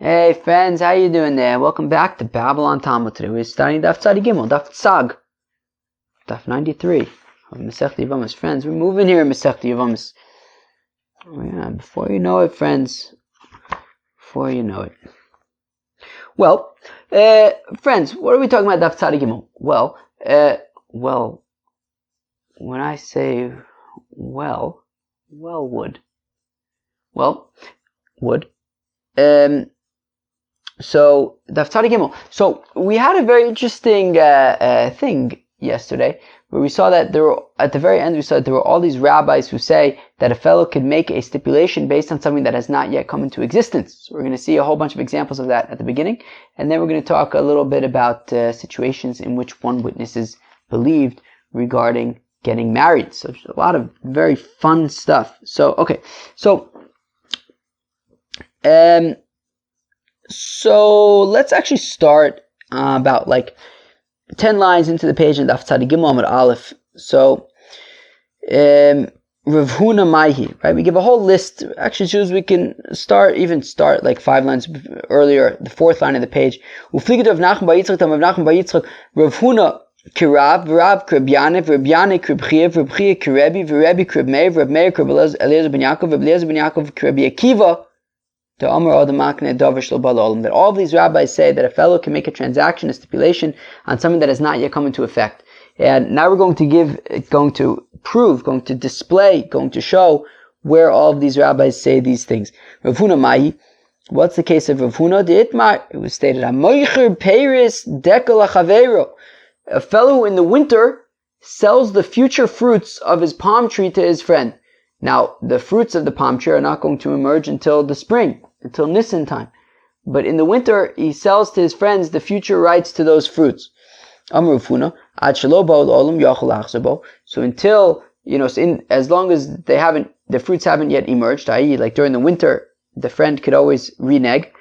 Hey friends, how you doing there? Welcome back to Babylon Talmud. Today we're studying Daf Tzadi Gimel, Daf Tzag, Daf 93 of Masechta Yevamos. Friends, we're moving here in Masechta Yevamos. Oh, yeah, before you know it, friends. Before you know it. Well, friends, what are we talking about Daf Tzadi Gimel? Well, when I say wood. So, Daf Tzadi Gimel. So, we had a very interesting thing yesterday, where we saw that at the very end, we saw that there were all these rabbis who say that a fellow could make a stipulation based on something that has not yet come into existence. So we're going to see a whole bunch of examples of that at the beginning, and then we're going to talk a little bit about situations in which one witness is believed regarding getting married. So, there's a lot of very fun stuff. So, okay. So let's actually start about like 10 lines into the page in Daf Tzadi Gimel Amud Aleph. So, Rav Huna Maihi, right? We give a whole list. Actually, choose we can start like 5 lines earlier, the 4th line of the page. Ufliget Rav Nachman bar Yitzchak, Rav Nachman bar Yitzchak, Rav Huna Kirav, Rav Krib Yanev, Rab Yaneh Krib Chiev, Rab Chiev Kirebi, Rebi Krib Meir, Rab Meir Krib Eliezer ben Yaakov, Rab Eliezer ben Yaakov Kirebi Akiva. That all of these rabbis say that a fellow can make a transaction, a stipulation on something that has not yet come into effect. And now we're going to display, going to show where all of these rabbis say these things. Rav Huna Mahi, what's the case of Rav Huna? It was stated, a fellow who in the winter sells the future fruits of his palm tree to his friend. Now, the fruits of the palm tree are not going to emerge until the spring, until Nisan time. But in the winter, he sells to his friends the future rights to those fruits. So until, as long as the fruits haven't yet emerged, i.e., like during the winter, the friend could always renege.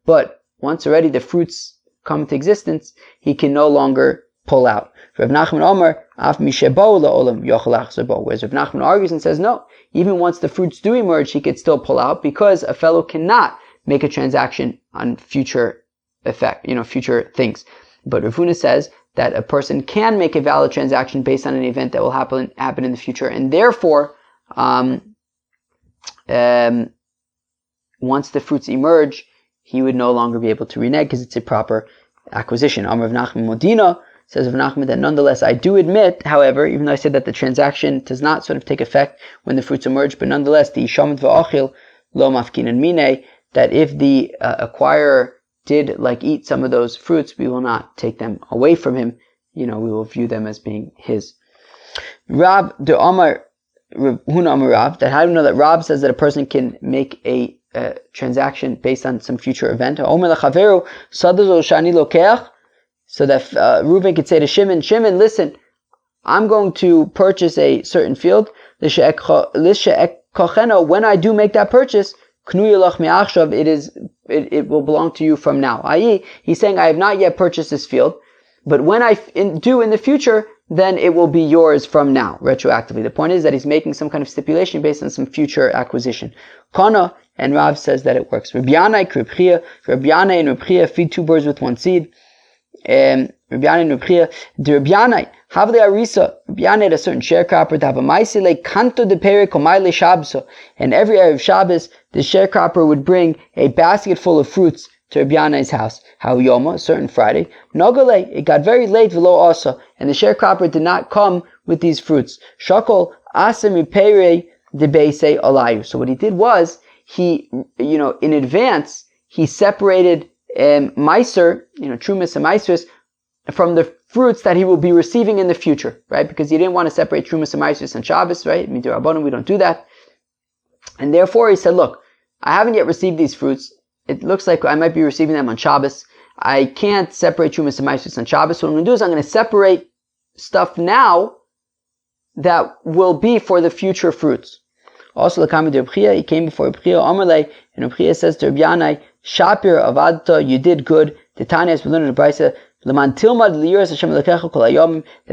But once already the fruits come into existence, he can no longer pull out. Rav Nachman Omer, whereas Rav Nachman argues and says, no, even once the fruits do emerge, he could still pull out, because a fellow cannot make a transaction on future future things. But Rav Huna says that a person can make a valid transaction based on an event that will happen in the future, and therefore, once the fruits emerge, he would no longer be able to renege because it's a proper acquisition. Amar Rav Nachman Modina, says Rav Nachman that nonetheless, I do admit, however, even though I said that the transaction does not sort of take effect when the fruits emerge, but nonetheless, the Ishamet v'achil lo mafkinan mine, that if the acquirer did eat some of those fruits, we will not take them away from him. We will view them as being his. Rab de Amar Huna Amar Rab, that how do you know that Rab says that a person can make a transaction based on some future event? Omer lachaveru sadazo shani lokeach. So that Reuben could say to Shimon, listen, I'm going to purchase a certain field. When I do make that purchase, it will belong to you from now. I.e., he's saying, I have not yet purchased this field, but when I do in the future, then it will be yours from now, retroactively. The point is that he's making some kind of stipulation based on some future acquisition. Kana, and Rav says that it works. Rabbi Yaneh and Reb Chia feed 2 birds with 1 seed. Rabbi Yaneh and Reb Chia, the Rabbi Yaneh, have the Arisa, Rabbi Yaneh had a certain sharecropper to have a maisile canto de pere komaile shabso, and every Erev Shabbos, the sharecropper would bring a basket full of fruits to Rabbi Yaneh's house. How Yoma, a certain Friday, Nogale, it got very late v'lo asa, and the sharecropper did not come with these fruits. Shakol asem pere de beise alayu. So what he did was, he, in advance, he separated Meiser, Trumas and Meisers, from the fruits that he will be receiving in the future, right? Because he didn't want to separate Trumas and Meisers on Shabbos, right? Midur Rabbanon, we don't do that. And therefore he said, look, I haven't yet received these fruits. It looks like I might be receiving them on Shabbos. I can't separate Trumas and Meisers on Shabbos. So what I'm going to do is I'm going to separate stuff now that will be for the future fruits. Also, he came before Reb Chia, Amarle, and Reb Chia says to Reb Yaneh, Shapir avadta, you did good. The Tanya has been learned in the Brisa, that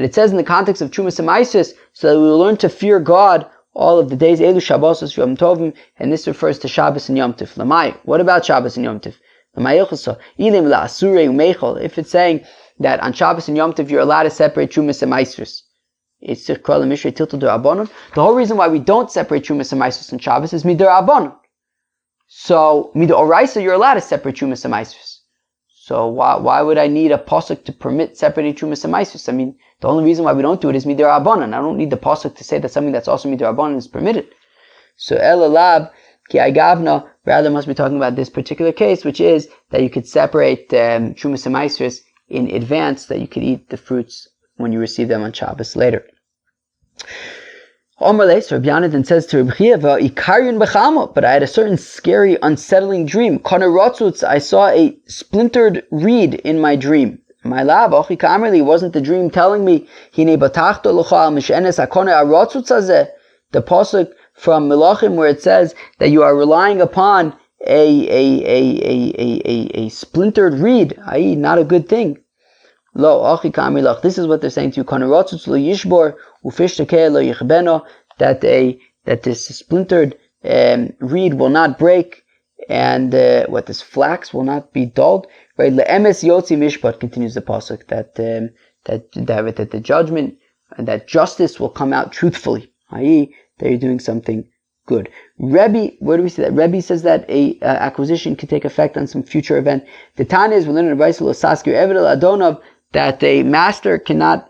it says in the context of Trumas and Maisus, so that we will learn to fear God all of the days, Elu Shabbosos Yom Tovim, and this refers to Shabbos and Yom Tov. Lamai, what about Shabbos and Yom Tov? If it's saying that on Shabbos and Yom Tov you're allowed to separate Trumas and Maasros, the whole reason why we don't separate Trumas and Maasros on Shabbos is Midor Abonon. So Midor Oraisa you're allowed to separate Trumas and Maasros. So why would I need a pasuk to permit separating Trumas and Maasros? I mean, the only reason why we don't do it is Midor Abonon. I don't need the pasuk to say that something that's also Midor Abonon is permitted. So Elalab Ki Agavna rather must be talking about this particular case, which is that you could separate Trumas and Maasros in advance, that you could eat the fruits when you receive them on Shabbos later. Omerle, so Rabbi Yonadan says to Rabbi Chia, but I had a certain scary, unsettling dream. I saw a splintered reed in my dream. My lab, wasn't the dream telling me the pasuk from Melachim where it says that you are relying upon a splintered reed, i.e. not a good thing. Lo, this is what they're saying to you. That this splintered reed will not break, and this flax will not be dulled. Right? Le'emes yotzi mishpat, continues the pasuk, that the judgment and that justice will come out truthfully, i.e. that you're doing something good. Rebbe, where do we see that? Rebbe says that a acquisition can take effect on some future event. The Tanya is that a master cannot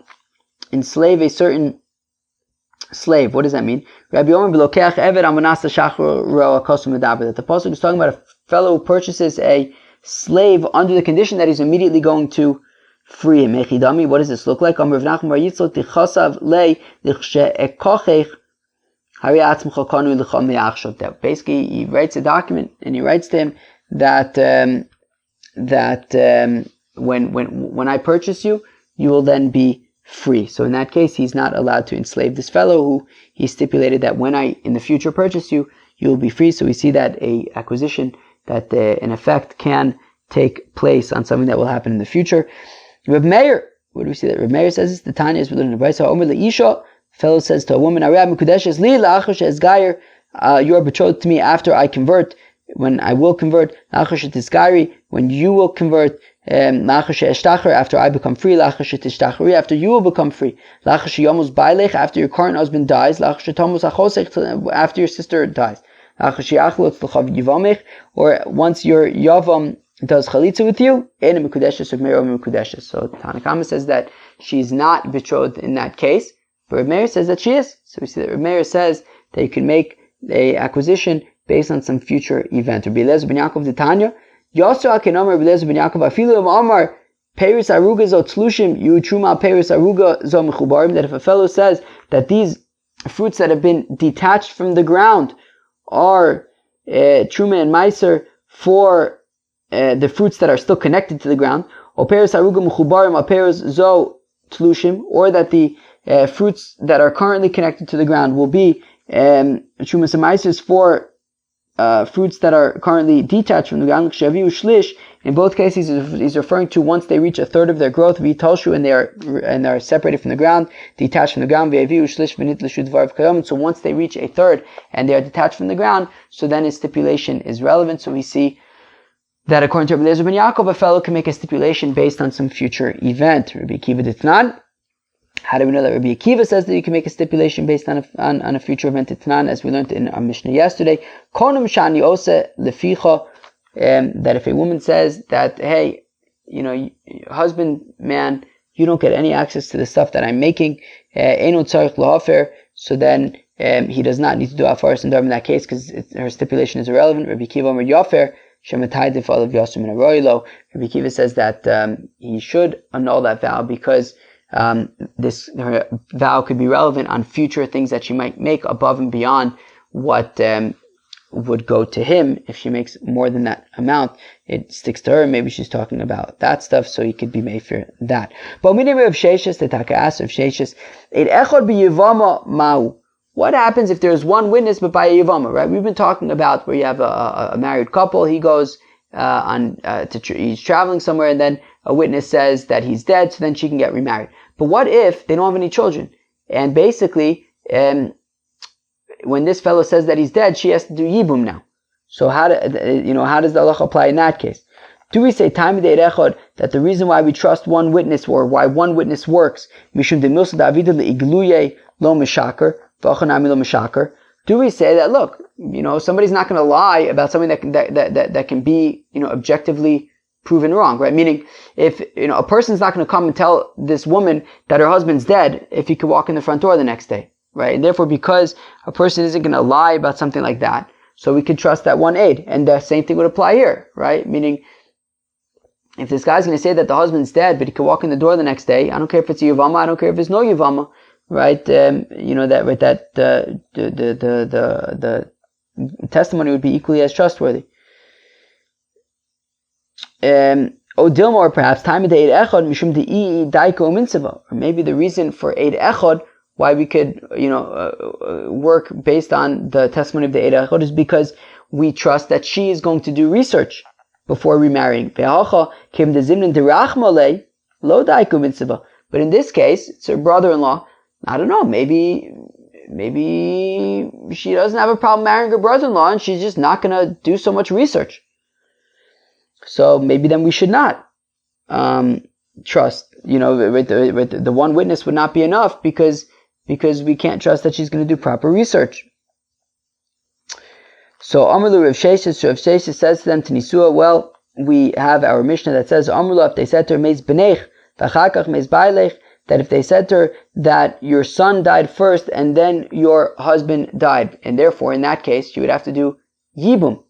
enslave a certain slave. What does that mean? That the pasuk is talking about a fellow who purchases a slave under the condition that he's immediately going to free him. What does this look like? Basically, he writes a document and he writes to him that when I purchase you, you will then be free. So in that case, he's not allowed to enslave this fellow who he stipulated that when I in the future purchase you, you will be free. So we see that a acquisition that in effect can take place on something that will happen in the future. Reb Meir, what do we see that? Reb Meir says this, the Tanya is within the Brisa. Omer leisha, fellow says to a woman, you are betrothed to me after I convert, when I will convert, when you will convert, after I become free, after you will become free, after your current husband dies, after your sister dies, or once your Yavam does chalitza with you, so Tanakama says that she's not betrothed in that case, but Reb Meir says that she is. So we see that Reb Meir says that you can make a acquisition based on some future event. Rabbi Eliezer ben Yaakov the Tanya, Yosra Kenomar Rabbi Eliezer ben Yaakov, Afilu Amar Peris Aruga Zo Tzlushim Yu Truma Peris Aruga Zo Mechubarim. That if a fellow says that these fruits that have been detached from the ground are Truma and Meiser for the fruits that are still connected to the ground, or Peris Aruga Mechubarim, or Peris Zo Tzlushim, or that the fruits that are currently connected to the ground will be Trumas and Meisers for fruits that are currently detached from the ground. In both cases, he's referring to once they reach a third of their growth, and they are separated from the ground, detached from the ground. So once they reach a third and they are detached from the ground, so then his stipulation is relevant. So we see that according to Rabbi Eliezer ben Yaakov, a fellow can make a stipulation based on some future event. Rabbi Akiva Ditnan. How do we know that Rabbi Akiva says that you can make a stipulation based on a future event? Itnan, as we learned in our Mishnah yesterday, Konum shani ose leficha, that if a woman says that, hey, husband, man, you don't get any access to the stuff that I'm making, eno tzarich lahafer, so then he does not need to do afaris and darm in that case because her stipulation is irrelevant. Rabbi Akiva Omer Yafer, shematayde olav yasum in a roilo. Rabbi Akiva says that he should annul that vow because her vow could be relevant on future things that she might make above and beyond what would go to him. If she makes more than that amount, it sticks to her. Maybe she's talking about that stuff, so he could be made for that. But of Sheshis, the Takaas of Sheshis, it echod be Yevama mau. What happens if there's one witness but by a Yevama, right? We've been talking about where you have a married couple, he goes he's traveling somewhere, and then a witness says that he's dead, so then she can get remarried. But what if they don't have any children? And basically, when this fellow says that he's dead, she has to do yibum now. So how does the halacha apply in that case? Do we say time echad that the reason why we trust one witness or why one witness works, mishum de milsa davida leigluye lo mishaker v'achanami lo mishaker? Do we say that look, somebody's not going to lie about something that can be objectively proven wrong, right? Meaning, if a person's not going to come and tell this woman that her husband's dead if he could walk in the front door the next day, right? And therefore, because a person isn't going to lie about something like that, so we could trust that one aid, and the same thing would apply here, right? Meaning, if this guy's going to say that the husband's dead, but he can walk in the door the next day, I don't care if it's a Yevama, I don't care if it's no Yevama, right? The testimony would be equally as trustworthy. Or perhaps time of the Eid Echad mishum de'i daiko mitzvah, or maybe the reason for Eid Echad why we could work based on the testimony of the Eid Echad is because we trust that she is going to do research before remarrying. But in this case, it's her brother-in-law. I don't know, maybe she doesn't have a problem marrying her brother-in-law and she's just not going to do so much research. So maybe then we should not trust, the one witness would not be enough because we can't trust that she's going to do proper research. So Amrlu Rav Sheshes says to them, Tanisua, well, we have our Mishnah that says, Amrlu, if they said to her, Meiz B'neich, V'chakach Meiz Bailech, that if they said to her that your son died first and then your husband died, and therefore in that case she would have to do Yibum.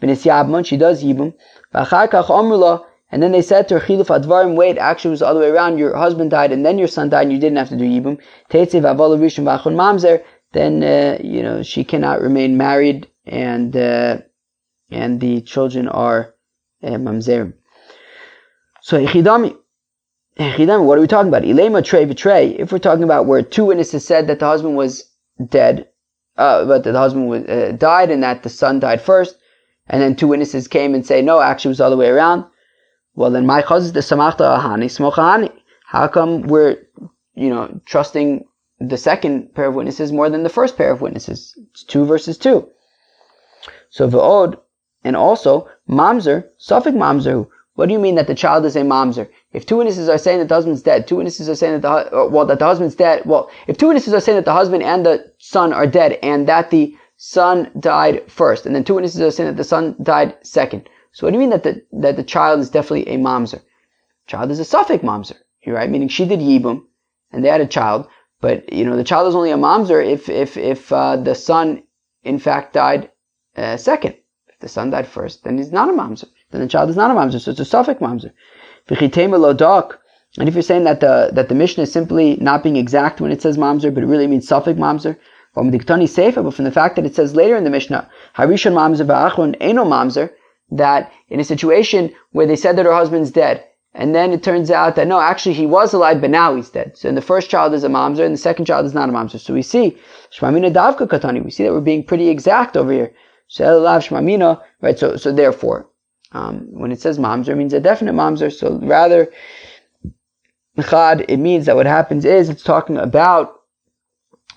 B'nis Yabman, she does Yibum. V'chakach Amrlu, and then they said to her, Chiluf Advarim, wait, actually it was the other way around, your husband died and then your son died and you didn't have to do Yibum. Teitze V'avol Rishon V'achon Mamzer, then she cannot remain married and the children are mamzerim. So Echidami, what are we talking about? Ilema trei v'trei. If we're talking about where two witnesses said that the husband was dead, but that the husband was died and that the son died first, and then two witnesses came and say no, actually it was the other way around. Well, then my chaz is the samachta ahani smochahani. How come we're trusting the second pair of witnesses more than the first pair of witnesses? It's 2 versus 2. So v'od, and also mamzer, suffix mamzer. What do you mean that the child is a mamzer? If two witnesses are saying that the husband's dead, two witnesses are saying that the husband's dead. Well, if two witnesses are saying that the husband and the son are dead, and that the son died first, and then two witnesses are saying that the son died second. So what do you mean that the child is definitely a mamzer? Child is a suffix mamzer, right? Meaning she did yibum, and they had a child, but the child is only a mamzer if the son in fact died second. If the son died first, then he's not a mamzer. Then the child is not a mamzer, so it's a suffix mamzer. And if you're saying that the Mishnah is simply not being exact when it says mamzer, but it really means suffix mamzer, but from the fact that it says later in the Mishnah, harishon mamzer v'achron eno mamzer, that in a situation where they said that her husband's dead, and then it turns out that no, actually he was alive, but now he's dead. So then the first child is a mamzer, and the second child is not a mamzer. So we see, shmamina davka katani, we see that we're being pretty exact over here. Right, so therefore, when it says mamzer, it means a definite mamzer. So rather, it means that what happens is it's talking about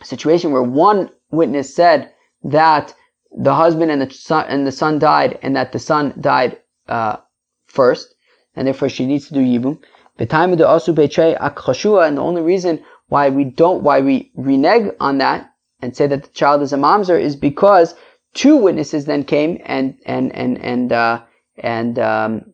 a situation where one witness said that the husband and the son died, and that the son died first, and therefore she needs to do yibum. And the only reason why we renege on that and say that the child is a mamzer is because two witnesses then came and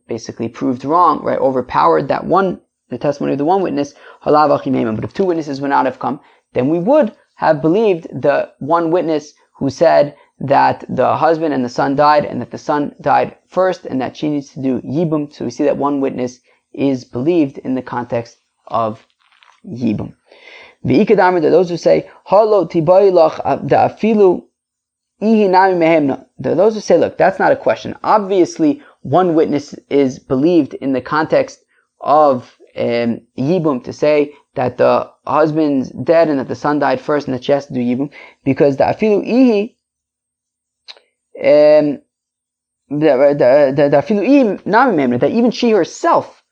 basically proved wrong, right? Overpowered the testimony of the one witness. But if two witnesses would not have come, then we would have believed the one witness who said that the husband and the son died, and that the son died first, and that she needs to do yibum. So we see that one witness is believed in the context of yibum. V'ikadamar, those who say halo tibaylach da'afilu ihi nami mehemna. Those who say, look, that's not a question. Obviously, one witness is believed in the context of yibum to say that the husband's dead and that the son died first, and that she has to do yibum, because the afilu ihi that even she herself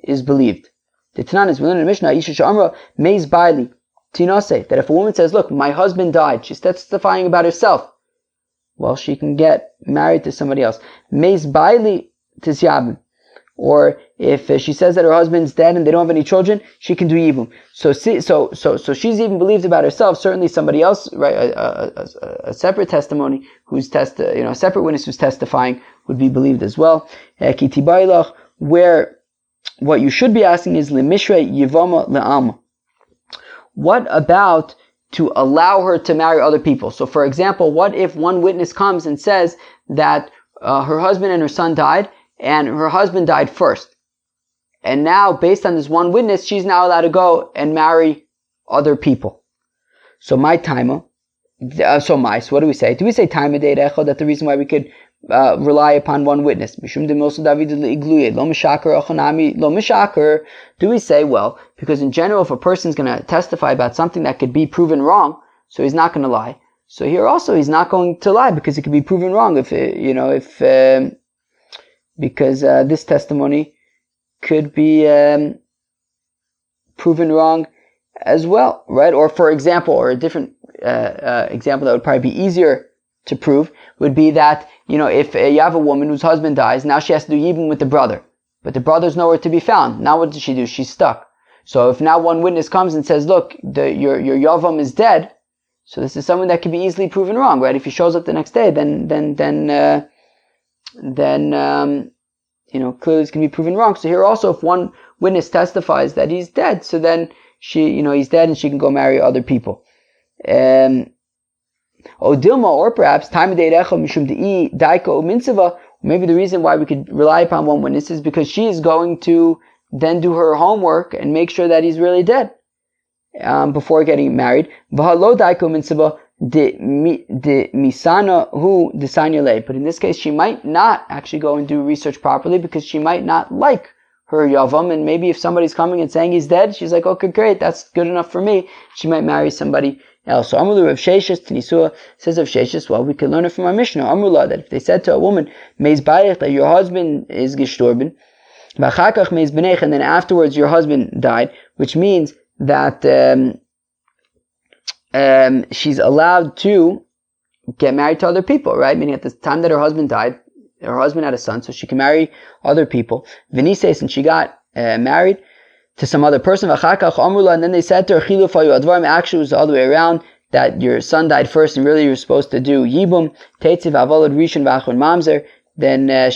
is believed. The Tanan is within the Mishnah, Isha Sha'amra Meiz Baili. Tinase, that if a woman says, look, my husband died, she's testifying about herself, well, she can get married to somebody else. Meis baili tisyabim. Or if she says that her husband's dead and they don't have any children, she can do yibum. So she's even believed about herself. Certainly somebody else, right, a separate testimony a separate witness who's testifying would be believed as well. Where what you should be asking is limishre yevama le'alma. What about to allow her to marry other people? So for example, what if one witness comes and says that her husband and her son died, and her husband died first, and now based on this one witness, she's now allowed to go and marry other people. So what do we say? Do we say taima de'erecha, that the reason why we could rely upon one witness? Do we say, well, because in general, if a person's going to testify about something that could be proven wrong, so he's not going to lie. So here also, he's not going to lie because it could be proven wrong because this testimony could be proven wrong as well, right? Or for example, or a different example that would probably be easier to prove would be that, if you have a woman whose husband dies, now she has to do yibum with the brother, but the brother's nowhere to be found. Now what does she do? She's stuck. So if now one witness comes and says, look, your Yavam is dead, so this is someone that can be easily proven wrong, right? If he shows up the next day, then clearly it's going to be proven wrong. So here also, if one witness testifies that he's dead, so then he's dead and she can go marry other people. Odilma, or perhaps maybe the reason why we could rely upon one witness is because she is going to then do her homework and make sure that he's really dead before getting married. But in this case, she might not actually go and do research properly because she might not like her yavam, and maybe if somebody's coming and saying he's dead, she's like, okay, great, that's good enough for me. She might marry somebody else. So Amrullah Rav Sheshes Tanisua says of Sheshes, well, we can learn it from our Mishnah. Amrullah, that if they said to a woman, Meis Bayich, that your husband is gestorben, V'achakach Meis Benech, and then afterwards your husband died, which means that she's allowed to get married to other people, right? Meaning at the time that her husband died, her husband had a son, so she can marry other people. V'nises, and she got married to some other person. And then they said to her, actually it was the other way around, that your son died first and really you're supposed to do yibum. Then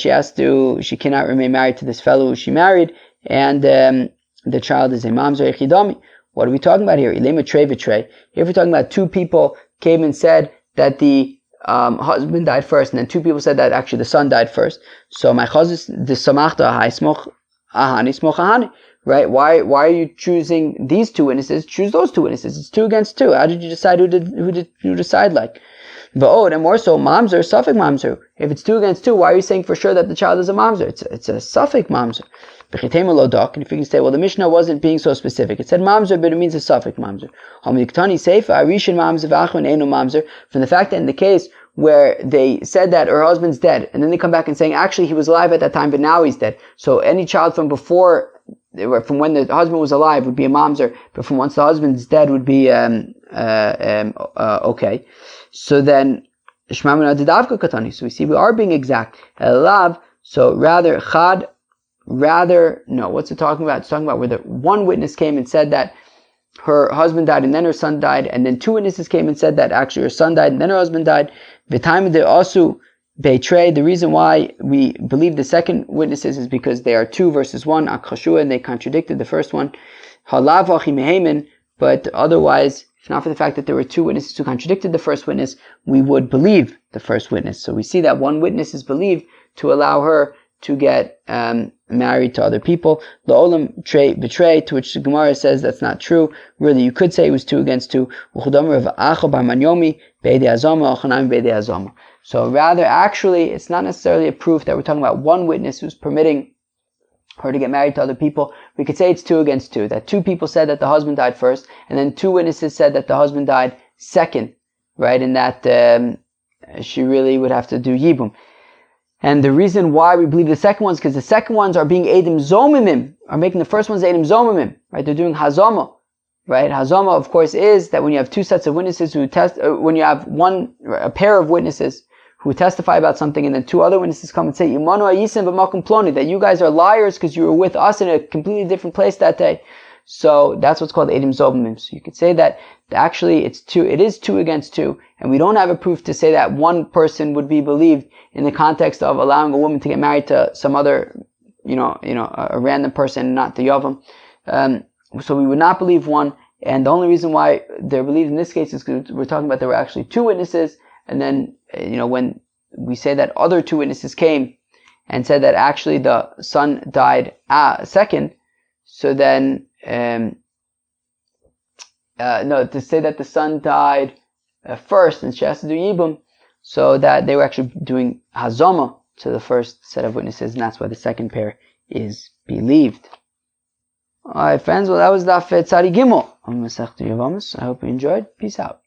she cannot remain married to this fellow who she married, and the child is a mamzer echidami. What are we talking about here? Here we're talking about two people came and said that the husband died first, and then two people said that actually the son died first. So my chazis the samachta hai smoch ahani smoch ahani. Right? Why are you choosing these two witnesses? Choose those two witnesses. It's 2 against 2. How did you decide who did you decide like? V'od, and more so, mamzer, suffik mamzer. If it's 2 against 2, why are you saying for sure that the child is a mamzer? It's a suffik mamzer. B'chitema lo dak, and if you can say, well, the Mishnah wasn't being so specific. It said mamzer, but it means a suffik mamzer. Hamiktani seifa, arishin mamzer v'achon eno mamzer. From the fact that in the case where they said that her husband's dead, and then they come back and saying, actually he was alive at that time, but now he's dead. So any child from from when the husband was alive would be a mamzer, but from once the husband's dead would be okay. So then shmamina didavka katani. So we see we are being exact. Elav. So rather chad. No. What's it talking about? It's talking about where the one witness came and said that her husband died and then her son died, and then 2 witnesses came and said that actually her son died and then her husband died. V'taim de asu. Betray. The reason why we believe the second witnesses is because they are 2 versus 1, akhashua, and they contradicted the first one. Halav achimehemen, but otherwise, if not for the fact that there were 2 witnesses who contradicted the first witness, we would believe the first witness. So we see that one witness is believed to allow her to get married to other people. La'olam betray, to which the Gemara says that's not true. Really, you could say it was 2 against 2. So rather, actually, it's not necessarily a proof that we're talking about one witness who's permitting her to get married to other people. We could say it's 2 against 2, that 2 people said that the husband died first, and then 2 witnesses said that the husband died second, right? And that she really would have to do yibum. And the reason why we believe the second ones, because the second ones are being edim zomimim, are making the first ones edim zomimim, right? They're doing hazama. right? Hazama, of course, is that when you have two sets of witnesses who when you have a pair of witnesses who testify about something, and then two other witnesses come and say, Imanu ayisim b'makom ploni, that you guys are liars because you were with us in a completely different place that day. So that's what's called edim zobimim. So you could say that actually it is two against two, and we don't have a proof to say that one person would be believed in the context of allowing a woman to get married to some other, a random person, not the Yavam. So we would not believe one, and the only reason why they're believed in this case is because we're talking about there were actually two witnesses, and then, when we say that other two witnesses came and said that actually the son died second, so then, to say that the son died first and she has to do Yibum, so that they were actually doing Hazama to the first set of witnesses, and that's why the second pair is believed. Alright friends, well that was Daf Tzadi Gimel on Masechta Yevamos. I hope you enjoyed. Peace out.